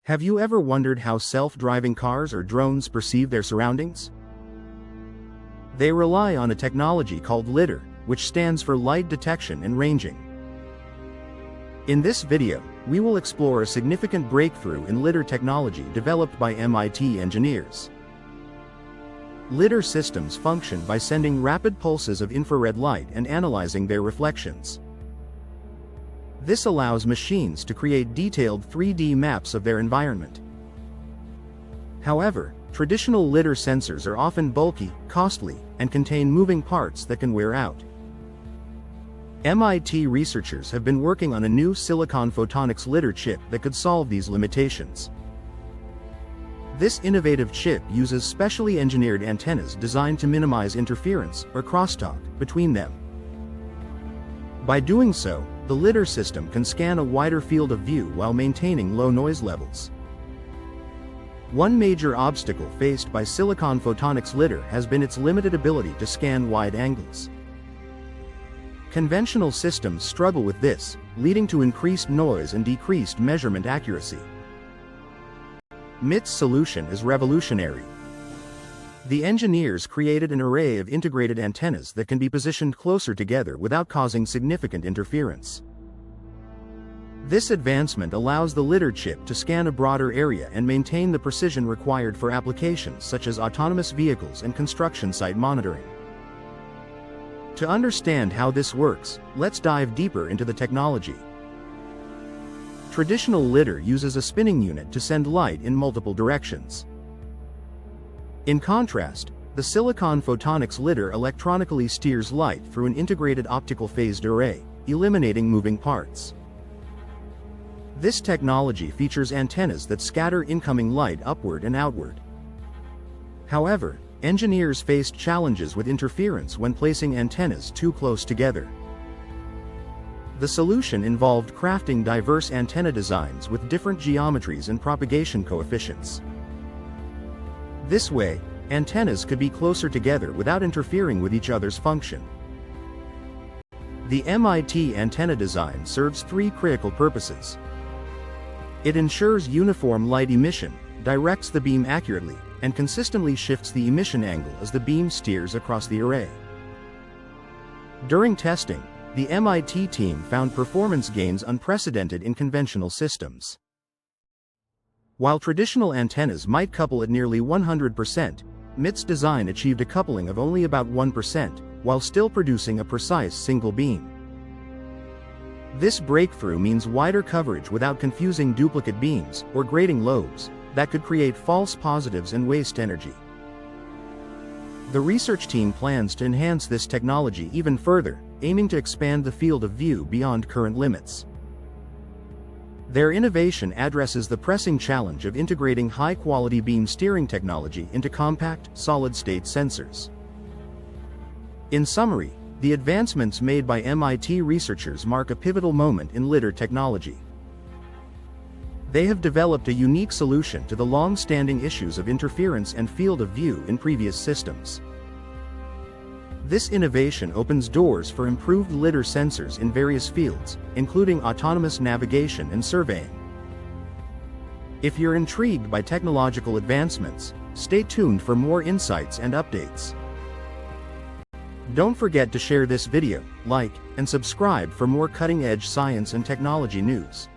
Have you ever wondered how self-driving cars or drones perceive their surroundings? They rely on a technology called LiDAR, which stands for light detection and ranging. In this video, we will explore a significant breakthrough in LiDAR technology developed by MIT engineers. LiDAR systems function by sending rapid pulses of infrared light and analyzing their reflections. This allows machines to create detailed 3D maps of their environment. However, traditional LiDAR sensors are often bulky, costly, and contain moving parts that can wear out. MIT researchers have been working on a new silicon photonics LiDAR chip that could solve these limitations. This innovative chip uses specially engineered antennas designed to minimize interference or crosstalk between them. By doing so, the LiDAR system can scan a wider field of view while maintaining low noise levels. One major obstacle faced by silicon photonics LiDAR has been its limited ability to scan wide angles. Conventional systems struggle with this, leading to increased noise and decreased measurement accuracy. MIT's solution is revolutionary. The engineers created an array of integrated antennas that can be positioned closer together without causing significant interference. This advancement allows the LiDAR chip to scan a broader area and maintain the precision required for applications such as autonomous vehicles and construction site monitoring. To understand how this works, let's dive deeper into the technology. Traditional LiDAR uses a spinning unit to send light in multiple directions. In contrast, the silicon photonics LiDAR electronically steers light through an integrated optical phased array, eliminating moving parts. This technology features antennas that scatter incoming light upward and outward. However, engineers faced challenges with interference when placing antennas too close together. The solution involved crafting diverse antenna designs with different geometries and propagation coefficients. This way, antennas could be closer together without interfering with each other's function. The MIT antenna design serves three critical purposes. It ensures uniform light emission, directs the beam accurately, and consistently shifts the emission angle as the beam steers across the array. During testing, the MIT team found performance gains unprecedented in conventional systems. While traditional antennas might couple at nearly 100%, MIT's design achieved a coupling of only about 1%, while still producing a precise single beam. This breakthrough means wider coverage without confusing duplicate beams or grating lobes that could create false positives and waste energy. The research team plans to enhance this technology even further, aiming to expand the field of view beyond current limits. Their innovation addresses the pressing challenge of integrating high-quality beam steering technology into compact, solid-state sensors. In summary, the advancements made by MIT researchers mark a pivotal moment in LiDAR technology. They have developed a unique solution to the long-standing issues of interference and field of view in previous systems. This innovation opens doors for improved LiDAR sensors in various fields, including autonomous navigation and surveying. If you're intrigued by technological advancements, stay tuned for more insights and updates. Don't forget to share this video, like, and subscribe for more cutting-edge science and technology news.